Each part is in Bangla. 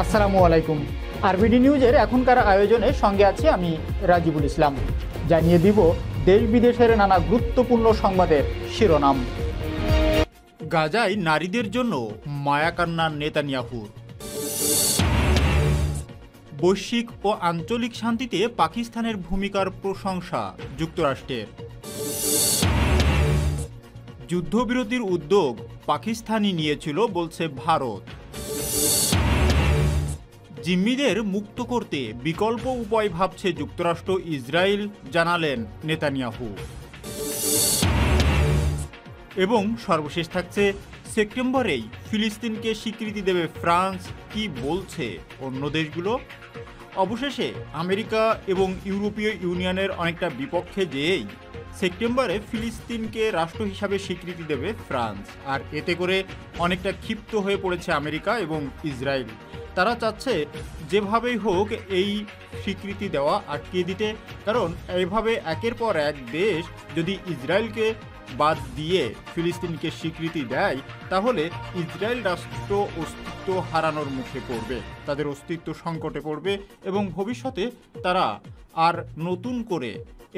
আসসালামু আলাইকুম। আরবিডি নিউজের এখনকার আয়োজনে সঙ্গে আছি আমি রাজিবুল ইসলাম। জানিয়ে দিব দেশ বিদেশের নানা গুরুত্বপূর্ণ সংবাদের শিরোনাম। গাজায় নারীদের জন্য মায়াকান্না নেতানিয়াহুর। বৈশ্বিক ও আঞ্চলিক শান্তিতে পাকিস্তানের ভূমিকার প্রশংসা যুক্তরাষ্ট্রের। যুদ্ধবিরতির উদ্যোগ পাকিস্তানই নিয়েছিল বলছে ভারত। জিম্মিদের মুক্ত করতে বিকল্প উপায় ভাবছে যুক্তরাষ্ট্র ইসরায়েল, জানালেন নেতানিয়াহু। এবং সর্বশেষ থাকছে সেপ্টেম্বরেই ফিলিস্তিনকে স্বীকৃতি দেবে ফ্রান্স, কি বলছে অন্য দেশগুলো। অবশেষে আমেরিকা এবং ইউরোপীয় ইউনিয়নের অনেকটা বিপক্ষে যেয়েই সেপ্টেম্বরে ফিলিস্তিনকে রাষ্ট্র হিসাবে স্বীকৃতি দেবে ফ্রান্স। আর এতে করে অনেকটা ক্ষিপ্ত হয়ে পড়েছে আমেরিকা এবং ইসরায়েল। তারা চাচ্ছে যেভাবেই হোক এই স্বীকৃতি দেওয়া আটকিয়ে দিতে, কারণ এইভাবে একের পর এক দেশ যদি ইসরায়েলকে বাদ দিয়ে ফিলিস্তিনকে স্বীকৃতি দেয়, তাহলে ইসরায়েল রাষ্ট্র অস্তিত্ব হারানোর মুখে পড়বে, তাদের অস্তিত্ব সংকটে পড়বে এবং ভবিষ্যতে তারা আর নতুন করে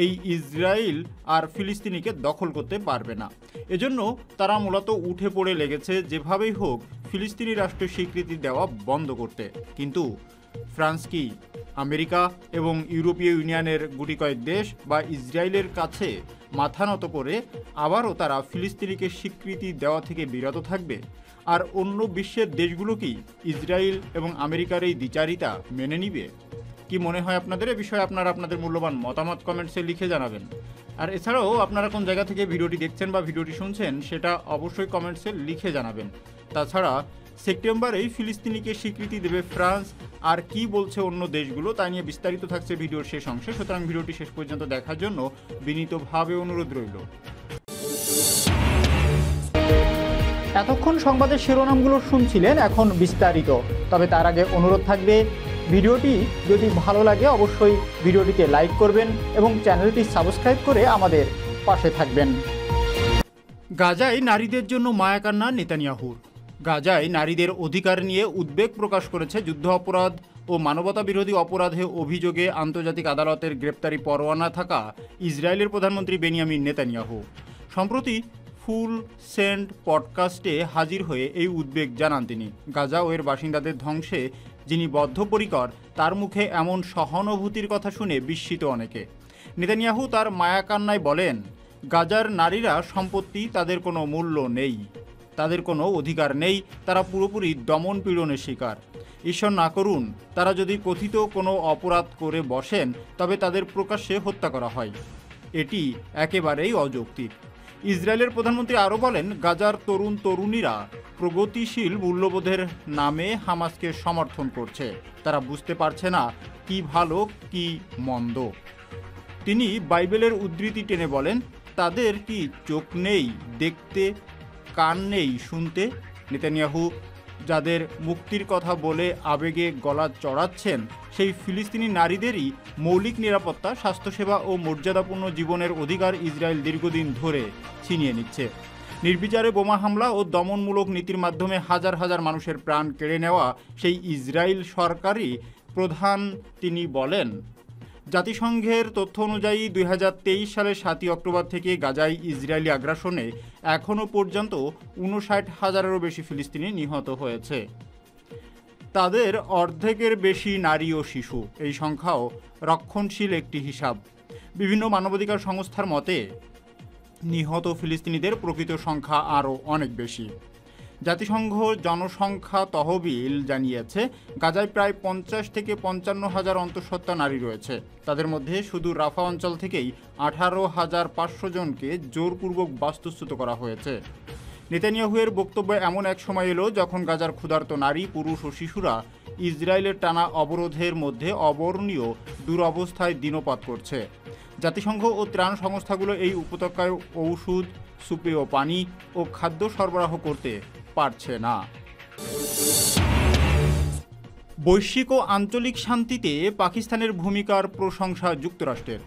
এই ইসরায়েল আর ফিলিস্তিনিকে দখল করতে পারবে না। এজন্য তারা মূলত উঠে পড়ে লেগেছে যেভাবেই হোক ফিলিস্তিনি রাষ্ট্র স্বীকৃতি দেওয়া বন্ধ করতে। কিন্তু ফ্রান্স কি আমেরিকা এবং ইউরোপীয় ইউনিয়নের গুটি কয়েক দেশ বা ইসরায়েলের কাছে মাথা নত করে আবারও তারা ফিলিস্তিনিকে স্বীকৃতি দেওয়া থেকে বিরত থাকবে? আর অন্য বিশ্বের দেশগুলো কি ইসরায়েল এবং আমেরিকার এই দ্বিচারিতা মেনে নিবে? কি মনে হয় আপনাদের? এ বিষয়ে আপনাদের মূল্যবান মতামত কমেন্টসে লিখে জানাবেন। আর এছাড়াও আপনারা কোন জায়গা থেকে ভিডিওটি দেখছেন বা ভিডিওটি শুনছেন সেটা অবশ্যই কমেন্টসে লিখে জানাবেন। তাছাড়া সেপ্টেম্বরেই ফিলিস্তিনিকে স্বীকৃতি দেবে ফ্রান্স, আর কি বলছে অন্য দেশগুলো তা নিয়ে বিস্তারিত থাকছে ভিডিওর শেষ অংশে। সুতরাং ভিডিওটি শেষ পর্যন্ত দেখার জন্য বিনীতভাবে অনুরোধ রইল। এতক্ষণ সংবাদের শিরোনামগুলো শুনছিলেন, এখন বিস্তারিত। তবে তার আগে অনুরোধ থাকবে, ভিডিওটি যদি ভালো লাগে অবশ্যই ভিডিওটিতে লাইক করবেন এবং চ্যানেলটি সাবস্ক্রাইব করে আমাদের পাশে থাকবেন। গাজায় নারীদের জন্য মায়াকান্না নেতানিয়াহুর। গাজায় নারীদের অধিকার নিয়ে উদ্বেগ প্রকাশ করেছে যুদ্ধ অপরাধ ও মানবতা বিরোধী অপরাধে অভিযোগে আন্তর্জাতিক আদালতের গ্রেপ্তারি পরোয়ানা থাকা ইসরায়েলের প্রধানমন্ত্রী বেনিয়ামিন নেতানিয়াহু। সম্প্রতি ফুল সেন্ড পডকাস্টে হাজির হয়ে এই উদ্বেগ জানান তিনি। গাজা ও এর বাসিন্দাদের ধ্বংসে যিনি বদ্ধপরিকর, তার মুখে এমন সহানুভূতির কথা শুনে বিস্মিত অনেকে। নেতানিয়াহু তার মায়াকান্নায় বলেন, গাজার নারীরা সম্পত্তি, তাদের কোনো মূল্য নেই, তাদের কোনো অধিকার নেই, তারা পুরোপুরি দমন পীড়নের শিকার। ঈশ্বর না করুন তারা যদি কথিত কোনো অপরাধ করে বসেন, তবে তাদের প্রকাশ্যে হত্যা করা হয়। এটি একেবারেই অযৌক্তিক। ইসরায়েলের প্রধানমন্ত্রী আরও বলেন, গাজার তরুণ তরুণীরা প্রগতিশীল মূল্যবোধের নামে হামাসকে সমর্থন করছে। তারা বুঝতে পারছে না কি ভালো কি মন্দ। তিনি বাইবেলের উদ্ধৃতি টেনে বলেন, তাদের কি চোখ নেই দেখতে, কান নেই শুনতে? নেতানিয়াহু যাদের মুক্তির কথা বলে আবেগে গলা চড়াচ্ছেন, সেই ফিলিস্তিনি নারীদেরই মৌলিক নিরাপত্তা, স্বাস্থ্যসেবা ও মর্যাদাপূর্ণ জীবনের অধিকার ইসরায়েল দীর্ঘদিন ধরে ছিনিয়ে নিচ্ছে। নির্বিচারে বোমা হামলা ও দমনমূলক নীতির মাধ্যমে হাজার হাজার মানুষের প্রাণ কেড়ে নেওয়া সেই ইসরায়েল সরকারই প্রধান। তিনি বলেন, জাতিসংঘের তথ্য অনুযায়ী 2023 সালের 7 অক্টোবর থেকে গাজায় ইসরায়েলি আগ্রাসনে এখনও পর্যন্ত 59,000-এরও বেশি ফিলিস্তিনি নিহত হয়েছে। তাদের অর্ধেকের বেশি নারী ও শিশু। এই সংখ্যাও রক্ষণশীল একটি হিসাব। বিভিন্ন মানবাধিকার সংস্থার মতে নিহত ফিলিস্তিনিদের প্রকৃত সংখ্যা আরও অনেক বেশি। জাতিসংঘ জনসংখ্যা তহবিল জানিয়েছে, গাজায় প্রায় 50 থেকে 55,000 অন্তঃসত্ত্বা নারী রয়েছে। তাদের মধ্যে শুধু রাফা অঞ্চল থেকেই 18,500 জনকে জোরপূর্বক বাস্তুচ্যুত করা হয়েছে। নেতানিয়াহুয়ের বক্তব্য এমন এক সময় এলো যখন গাজার ক্ষুধার্ত নারী, পুরুষ ও শিশুরা ইসরায়েলের টানা অবরোধের মধ্যে অবর্ণীয় দুরবস্থায় দিনপাত করছে। জাতিসংঘ ও ত্রাণ সংস্থাগুলো এই উপত্যকায় ঔষধ, সুপেয় পানি ও খাদ্য সরবরাহ করতে পারছে না। বৈশ্বিক ও আঞ্চলিক শান্তিতে পাকিস্তানের ভূমিকার প্রশংসা যুক্তরাষ্ট্রের।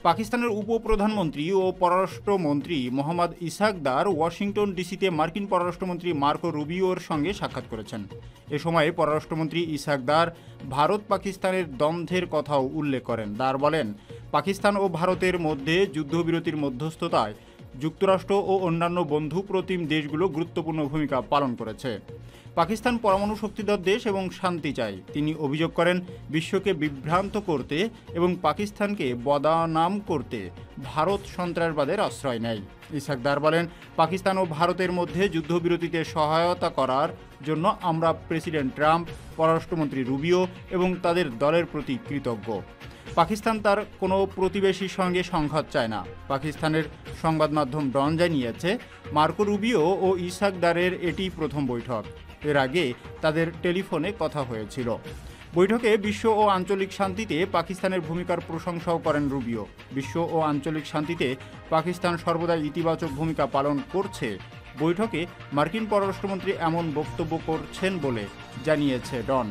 পাকিস্তানের উপপ্রধানমন্ত্রী ও পররাষ্ট্রমন্ত্রী মোহাম্মদ ইসহাক দার ওয়াশিংটন ডিসিতে মার্কিন পররাষ্ট্রমন্ত্রী মার্কো রুবিওর সঙ্গে সাক্ষাৎ করেছেন। এ সময় পররাষ্ট্রমন্ত্রী ইসহাক দার ভারত পাকিস্তানের দ্বন্দ্বের কথাও উল্লেখ করেন। দার বলেন, পাকিস্তান ও ভারতের মধ্যে যুদ্ধবিরতির মধ্যস্থতায় যুক্তরাষ্ট্র ও অন্যান্য বন্ধু প্রতিম দেশগুলো গুরুত্বপূর্ণ ভূমিকা পালন করেছে। পাকিস্তান পরমাণু শক্তিধর দেশ এবং শান্তি চায়। তিনি অভিযোগ করেন, বিশ্বকে বিভ্রান্ত করতে এবং পাকিস্তানকে বদনাম করতে ভারত সন্ত্রাসবাদের আশ্রয় নেয়। ইসহাক দার বলেন, পাকিস্তান ও ভারতের মধ্যে যুদ্ধবিরতিতে সহায়তা করার জন্য আমরা প্রেসিডেন্ট ট্রাম্প, পররাষ্ট্রমন্ত্রী রুবিও এবং তাদের দলের প্রতি কৃতজ্ঞ। পাকিস্তান তার কোনো প্রতিবেশীর সঙ্গে সংঘাত চায় না। পাকিস্তানের সংবাদ মাধ্যম ডন জানিয়েছে, মার্কো রুবিও ও ইসহাক দারের এটি প্রথম বৈঠক। এর আগে তাদের টেলিফোনে কথা হয়েছিল। বৈঠকে বিশ্ব ও আঞ্চলিক শান্তিতে পাকিস্তানের ভূমিকার প্রশংসাও করেন রুবিও। বিশ্ব ও আঞ্চলিক শান্তিতে পাকিস্তান সর্বদা ইতিবাচক ভূমিকা পালন করছে। বৈঠকে মার্কিন পররাষ্ট্রমন্ত্রী এমন বক্তব্য করছেন বলে জানিয়েছে ডন।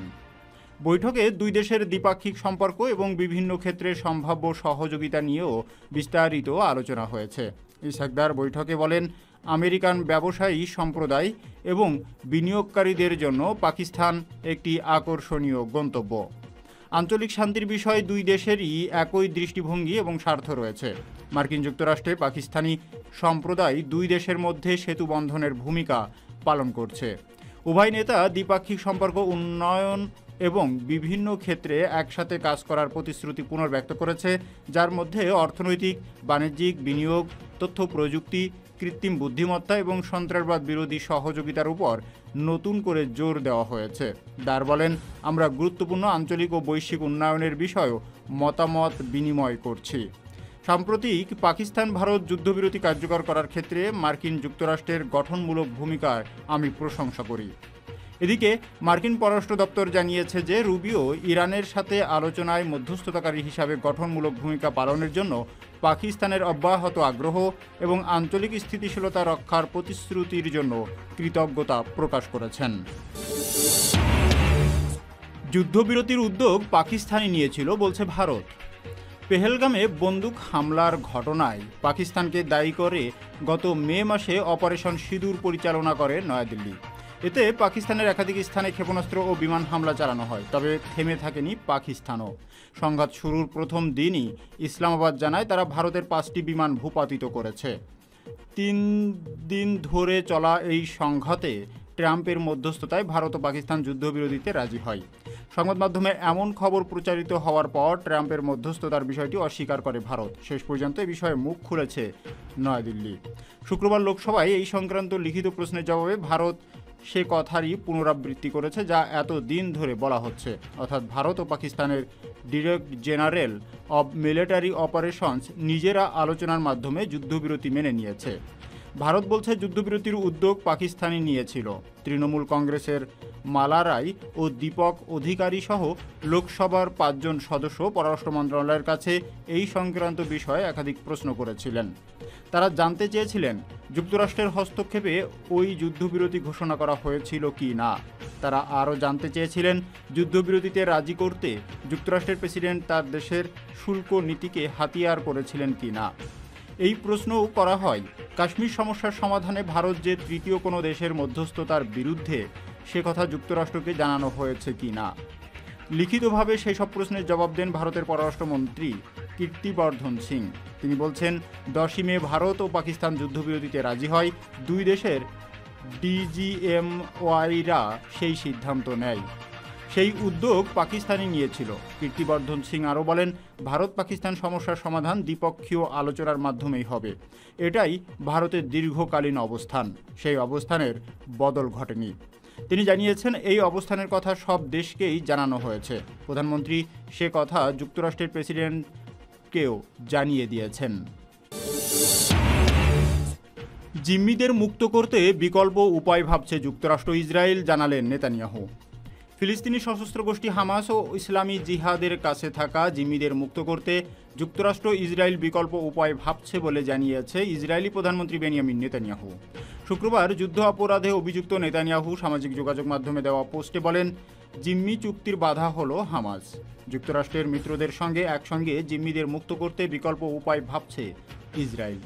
বৈঠকে দুই দেশের দ্বিপাক্ষিক সম্পর্ক এবং বিভিন্ন ক্ষেত্রে সম্ভাব্য সহযোগিতা নিয়েও বিস্তারিত আলোচনা হয়েছে। ইসহাক দার বৈঠকে বলেন, আমেরিকান ব্যবসায়ী সম্প্রদায় এবং বিনিয়োগকারীদের জন্য পাকিস্তান একটি আকর্ষণীয় গন্তব্য। আঞ্চলিক শান্তির বিষয়ে দুই দেশেরই একই দৃষ্টিভঙ্গি এবং স্বার্থ রয়েছে। মার্কিন যুক্তরাষ্ট্রে পাকিস্তানি সম্প্রদায় দুই দেশের মধ্যে সেতু বন্ধনের ভূমিকা পালন করছে। উভয় নেতা দ্বিপাক্ষিক সম্পর্ক উন্নয়ন এবং বিভিন্ন ক্ষেত্রে একসাথে কাজ করার প্রতিশ্রুতি পুনর্ব্যক্ত করেছে, যার মধ্যে অর্থনৈতিক, বাণিজ্যিক, বিনিয়োগ, তথ্য প্রযুক্তি, কৃত্রিম বুদ্ধিমত্তা এবং সন্ত্রাসবাদ বিরোধী সহযোগিতার উপর নতুন করে জোর দেওয়া হয়েছে। দার বলেন, আমরা গুরুত্বপূর্ণ আঞ্চলিক ও বৈশ্বিক উন্নয়নের বিষয়েও মতামত বিনিময় করছি। সাম্প্রতিক পাকিস্তান ভারত যুদ্ধবিরতি কার্যকর করার ক্ষেত্রে মার্কিন যুক্তরাষ্ট্রের গঠনমূলক ভূমিকার আমি প্রশংসা করি। এদিকে মার্কিন পররাষ্ট্র দপ্তর জানিয়েছে যে রুবিও ইরানের সাথে আলোচনায় মধ্যস্থতাকারী হিসাবে গঠনমূলক ভূমিকা পালনের জন্য পাকিস্তানের অব্যাহত আগ্রহ এবং আঞ্চলিক স্থিতিশীলতা রক্ষার প্রতিশ্রুতির জন্য কৃতজ্ঞতা প্রকাশ করেছেন। যুদ্ধবিরতির উদ্যোগ পাকিস্তানই নিয়েছিল বলছে ভারত। পেহেলগামে বন্দুক হামলার ঘটনায় পাকিস্তানকে দায়ী করে গত মে মাসে অপারেশন সিঁদুর পরিচালনা করে নয়াদিল্লি। এতে পাকিস্তানের একাধিক স্থানে ক্ষেপণাস্ত্র ও বিমান হামলা চালানো হয়, তবে থেমে থাকেনি পাকিস্তানও। সংঘাত শুরুর প্রথম দিনই ইসলামাবাদ জানায় তারা ভারতের 5টি বিমান ভূপাতিত করেছে। 3 দিন ধরে চলা এই সংঘাতে ট্রাম্পের মধ্যস্থতায় ভারত ও পাকিস্তান যুদ্ধবিরতিতে রাজি হয়। সংবাদ মাধ্যমে এমন খবর প্রচারিত হওয়ার পর ট্রাম্পের মধ্যস্থতার বিষয়টি অস্বীকার করে ভারত। শেষ পর্যন্ত এ বিষয়ে মুখ খুলেছে নয়াদিল্লি। শুক্রবার লোকসভায় এই সংক্রান্ত লিখিত প্রশ্নের জবাবে ভারত সে কথারই পুনরাবৃত্তি করেছে যা এত দিন ধরে বলা হচ্ছে, অর্থাৎ ভারত ও পাকিস্তানের director general of military operations নিজেরা আলোচনার মাধ্যমে যুদ্ধবিরতি মেনে নিয়েছে। ভারত বলছে যুদ্ধবিরতির উদ্যোগ পাকিস্তানই নিয়েছিল। তৃণমূল কংগ্রেসের মালা রায় ও দীপক অধিকারী সহ লোকসভার 5 জন সদস্য পররাষ্ট্র মন্ত্রণালয়ের কাছে এই সংক্রান্ত বিষয়ে একাধিক প্রশ্ন করেছিলেন। তারা জানতে চেয়েছিলেন যুক্তরাষ্ট্রের হস্তক্ষেপে ওই যুদ্ধবিরতি ঘোষণা করা হয়েছিল কি না। তারা আরও জানতে চেয়েছিলেন যুদ্ধবিরতিতে রাজি করতে যুক্তরাষ্ট্রের প্রেসিডেন্ট তার দেশের শুল্ক নীতিকে হাতিয়ার করেছিলেন কি না। এই প্রশ্নও করা হয় কাশ্মীর সমস্যার সমাধানে ভারত যে তৃতীয় কোনো দেশের মধ্যস্থতার বিরুদ্ধে সে কথা যুক্তরাষ্ট্রকে জানানো হয়েছে কি না। লিখিতভাবে সেই সব প্রশ্নের জবাব দেন ভারতের পররাষ্ট্রমন্ত্রী কীর্তিবর্ধন সিং। তিনি বলছেন, 10ই মে ভারত ও পাকিস্তান যুদ্ধবিরতিতে রাজি হয়। দুই দেশের ডিজিএমওয়াইরা সেই সিদ্ধান্ত নেয়। সেই উদ্যোগ পাকিস্তানই নিয়েছিল। কীর্তিবর্ধন সিং আরও বলেন, ভারত পাকিস্তান সমস্যার সমাধান দ্বিপক্ষীয় আলোচনার মাধ্যমেই হবে। এটাই ভারতের দীর্ঘকালীন অবস্থান। সেই অবস্থানের বদল ঘটেনি। তিনি জানিয়েছেন, এই অবস্থানের কথা সব দেশকেই জানানো হয়েছে। প্রধানমন্ত্রী সে কথা যুক্তরাষ্ট্রের প্রেসিডেন্টকেও জানিয়ে দিয়েছেন। জিম্মিদের মুক্ত করতে বিকল্প উপায় ভাবছে যুক্তরাষ্ট্র, ইসরায়েল জানালেন নেতানিয়াহু। ফিলিস্তিনি সশস্ত্র গোষ্ঠী হামাস ও ইসলামী জিহাদের কাছে থাকা জিম্মিদের মুক্ত করতে যুক্তরাষ্ট্র ইসরায়েল বিকল্প উপায় ভাবছে বলে জানিয়েছে ইসরায়েলি প্রধানমন্ত্রী বেনিয়ামিন নেতানিয়াহু। শুক্রবার যুদ্ধ অপরাধে অভিযুক্ত নেতানিয়াহু সামাজিক যোগাযোগ মাধ্যমে দেওয়া পোস্টে বলেন, জিম্মি চুক্তির বাধা হলো হামাস। যুক্তরাষ্ট্রের মিত্রদের সঙ্গে একসঙ্গে জিম্মিদের মুক্ত করতে বিকল্প উপায় ভাবছে ইসরায়েল।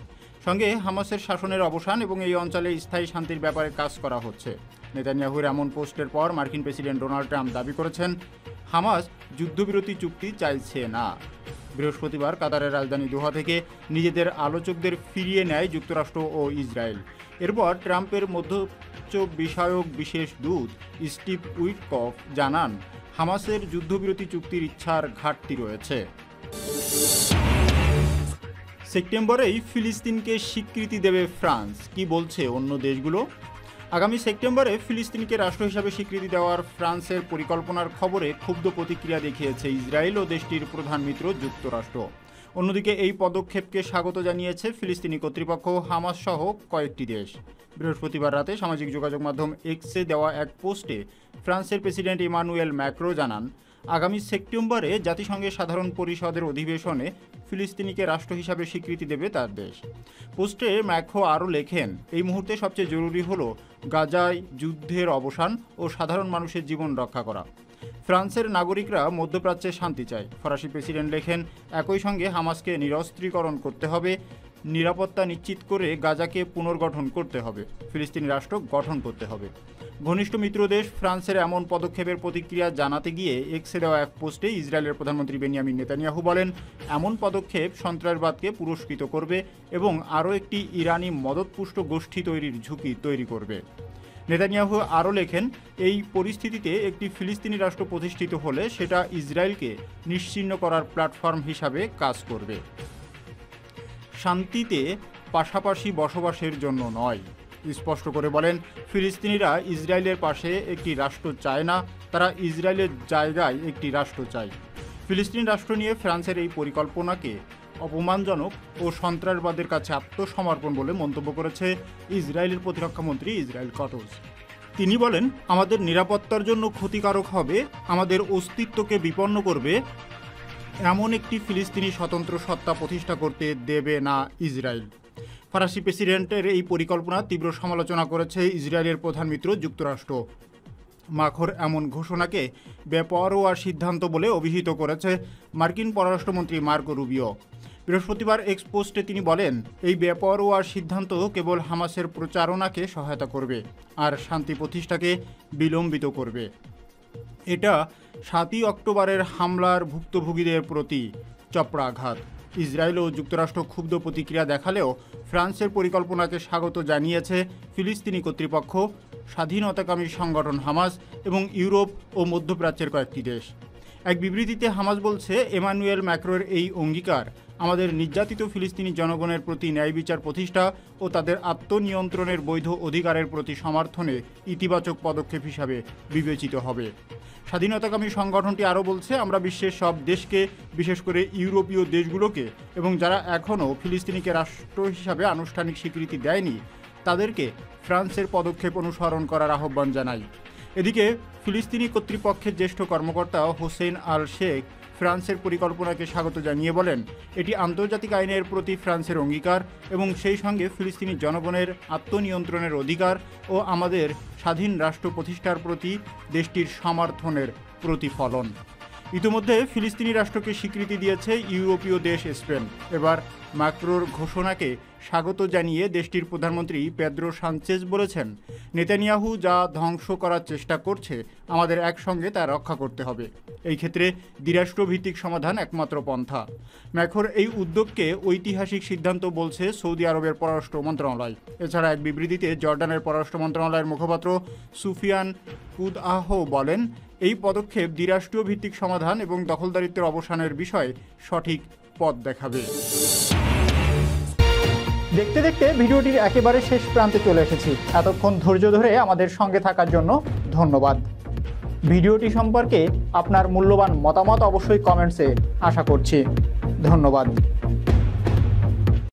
সঙ্গে হামাসের শাসনের অবসান এবং এই অঞ্চলে স্থায়ী শান্তির ব্যাপারে কাজ করা হচ্ছে। নেতানিয়াহুর এমন পোস্টের পর মার্কিন প্রেসিডেন্ট ডোনাল্ড ট্রাম্প দাবি করেছেন, হামাস যুদ্ধবিরতি চুক্তি চাইছে না। বৃহস্পতিবার কাতারের রাজধানী দোহা থেকে নিজেদের আলোচকদের ফিরিয়ে নেয় যুক্তরাষ্ট্র ও ইসরায়েল। এরপর ট্রাম্পের মধ্যপ্রাচ্য বিষয়ক বিশেষ দূত স্টিভ উইটকফ জানান, হামাসের যুদ্ধবিরতি চুক্তির ইচ্ছার ঘাটতি রয়েছে। সেপ্টেম্বরেই ফিলিস্তিনকে স্বীকৃতি দেবে ফ্রান্স, কি বলছে অন্য দেশগুলো? আগামী সেপ্টেম্বরে ফিলিস্তিনকে রাষ্ট্র হিসাবে স্বীকৃতি দেওয়ার ফ্রান্সের পরিকল্পনার খবরে ক্ষুব্ধ প্রতিক্রিয়া দেখিয়েছে ইসরায়েল ও দেশটির প্রধান মিত্র যুক্তরাষ্ট্র। অন্যদিকে এই পদক্ষেপকে স্বাগত জানিয়েছে ফিলিস্তিনি কর্তৃপক্ষ, হামাস সহ কয়েকটি দেশ। বৃহস্পতিবার রাতে সামাজিক যোগাযোগ মাধ্যম এক্সে দেওয়া এক পোস্টে ফ্রান্সের প্রেসিডেন্ট ইমানুয়েল ম্যাক্রো জানান, আগামী সেপ্টেম্বরে জাতিসংঘের সাধারণ পরিষদের অধিবেশনে ফিলিস্তিনিকে রাষ্ট্র হিসাবে স্বীকৃতি দেবে তার দেশ। পোস্টে ম্যাক্রো আরও লেখেন, এই মুহূর্তে সবচেয়ে জরুরি হলো গাজায় যুদ্ধের অবসান ও সাধারণ মানুষের জীবন রক্ষা করা। ফ্রান্সের নাগরিকরা মধ্যপ্রাচ্যে শান্তি চায়। ফরাসি প্রেসিডেন্ট লেখেন, একই সঙ্গে হামাসকে নিরস্ত্রীকরণ করতে হবে, নিরাপত্তা নিশ্চিত করে গাজাকে পুনর্গঠন করতে হবে, ফিলিস্তিনি রাষ্ট্র গঠন করতে হবে। ঘনিষ্ঠ মিত্র দেশ ফ্রান্সের এমন পদক্ষেপের প্রতিক্রিয়া জানাতে গিয়ে এক্সে দেওয়া এক পোস্টে ইসরায়েলের প্রধানমন্ত্রী বেনিয়ামিন নেতানিয়াহু বলেন, এমন পদক্ষেপ সন্ত্রাসবাদকে পুরস্কৃত করবে এবং আরও একটি ইরানি মদতপুষ্ট গোষ্ঠী তৈরির ঝুঁকি তৈরি করবে। নেতানিয়াহু আরও লেখেন, এই পরিস্থিতিতে একটি ফিলিস্তিনি রাষ্ট্র প্রতিষ্ঠিত হলে সেটা ইসরায়েলকে নিশ্চিহ্ন করার প্ল্যাটফর্ম হিসাবে কাজ করবে, শান্তিতে পাশাপাশি বসবাসের জন্য নয়। স্পষ্ট করে বলেন, ফিলিস্তিনিরা ইসরায়েলের পাশে একটি রাষ্ট্র চায় না, তারা ইসরায়েলের জায়গায় একটি রাষ্ট্র চায়। ফিলিস্তিনি রাষ্ট্র নিয়ে ফ্রান্সের এই পরিকল্পনাকে অপমানজনক ও সন্ত্রাসবাদের কাছে আত্মসমর্পণ বলে মন্তব্য করেছে ইসরায়েলের প্রতিরক্ষামন্ত্রী ইসরায়েল কাটজ। তিনি বলেন, আমাদের নিরাপত্তার জন্য ক্ষতিকারক হবে, আমাদের অস্তিত্বকে বিপন্ন করবে, এমন একটি ফিলিস্তিনি স্বতন্ত্র সত্তা প্রতিষ্ঠা করতে দেবে না ইসরায়েল। ফরাসি প্রেসিডেন্টের এই পরিকল্পনা তীব্র সমালোচনা করেছে ইসরায়েলের প্রধান মিত্র যুক্তরাষ্ট্র। মাখর এমন ঘোষণাকে বেপরোয়া সিদ্ধান্ত বলে অভিহিত করেছে মার্কিন পররাষ্ট্রমন্ত্রী মার্কো রুবিও। বৃহস্পতিবার এক্স পোস্টে তিনি বলেন, এই বেপরোয়া সিদ্ধান্ত কেবল হামাসের প্রচারণাকে সহায়তা করবে আর শান্তি প্রতিষ্ঠাকে বিলম্বিত করবে। এটা 7ই অক্টোবরের হামলার ভুক্তভোগীদের প্রতি চপড়াঘাত। ইসরায়েল ও যুক্তরাষ্ট্র ক্ষুব্ধ প্রতিক্রিয়া দেখালেও ফ্রান্সের পরিকল্পনাকে স্বাগত জানিয়েছে ফিলিস্তিনি কর্তৃপক্ষ, স্বাধীনতাকামী সংগঠন হামাস এবং ইউরোপ ও মধ্যপ্রাচ্যের কয়েকটি দেশ। এক বিবৃতিতে হামাস বলছে, এমানুয়েল ম্যাক্রোর এই অঙ্গীকার আমাদের নির্যাতিত ফিলিস্তিনি জনগণের প্রতি ন্যায় বিচার প্রতিষ্ঠা ও তাদের আত্মনিয়ন্ত্রণের বৈধ অধিকারের প্রতি সমর্থনে ইতিবাচক পদক্ষেপ হিসাবে বিবেচিত হবে। স্বাধীনতাকামী সংগঠনটি আরও বলছে, আমরা বিশ্বের সব দেশকে, বিশেষ করে ইউরোপীয় দেশগুলোকে এবং যারা এখনও ফিলিস্তিনিকে রাষ্ট্র হিসাবে আনুষ্ঠানিক স্বীকৃতি দেয়নি তাদেরকে ফ্রান্সের পদক্ষেপ অনুসরণ করার আহ্বান জানাই। এদিকে ফিলিস্তিনি কর্তৃপক্ষের জ্যেষ্ঠ কর্মকর্তা হোসেন আল শেখ ফ্রান্সের পরিকল্পনাকে স্বাগত জানিয়ে বলেন, এটি আন্তর্জাতিক আইনের প্রতি ফ্রান্সের অঙ্গীকার এবং সেই সঙ্গে ফিলিস্তিনি জনগণের আত্মনিয়ন্ত্রণের অধিকার ও আমাদের স্বাধীন রাষ্ট্র প্রতিষ্ঠার প্রতি দেশটির সমর্থনের প্রতিফলন। ইতিমধ্যে ফিলিস্তিনি রাষ্ট্রকে স্বীকৃতি দিয়েছে ইউরোপীয় দেশ স্পেন। এবার ম্যাক্রোর ঘোষণাকে স্বাগত জানিয়ে দেশটির প্রধানমন্ত্রী পেদ্রো সানচেজ বলেছেন, নেতানিয়াহু যা ধ্বংস করার চেষ্টা করছে আমাদের একসঙ্গে তা রক্ষা করতে হবে। এই ক্ষেত্রে দ্বিরাষ্ট্রভিত্তিক সমাধান একমাত্র পন্থা। ম্যাক্রোর এই উদ্যোগকে ঐতিহাসিক সিদ্ধান্ত বলছে সৌদি আরবের পররাষ্ট্র মন্ত্রণালয়। এছাড়া এক বিবৃতিতে জর্ডানের পররাষ্ট্র মন্ত্রণালয়ের মুখপাত্র সুফিয়ান কুদআহ বলেন, এই পদক্ষেপ দ্বিরাষ্ট্রীয় ভিত্তিক সমাধান এবং দখলদারিত্বের অবসানের বিষয়ে সঠিক পথ দেখাবে। দেখতে দেখতে ভিডিওটির একেবারে শেষ প্রান্তে চলে এসেছি। এতক্ষণ ধৈর্য ধরে আমাদের সঙ্গে থাকার জন্য ধন্যবাদ। ভিডিওটি সম্পর্কে আপনার মূল্যবান মতামত অবশ্যই কমেন্টসে আশা করছি। ধন্যবাদ।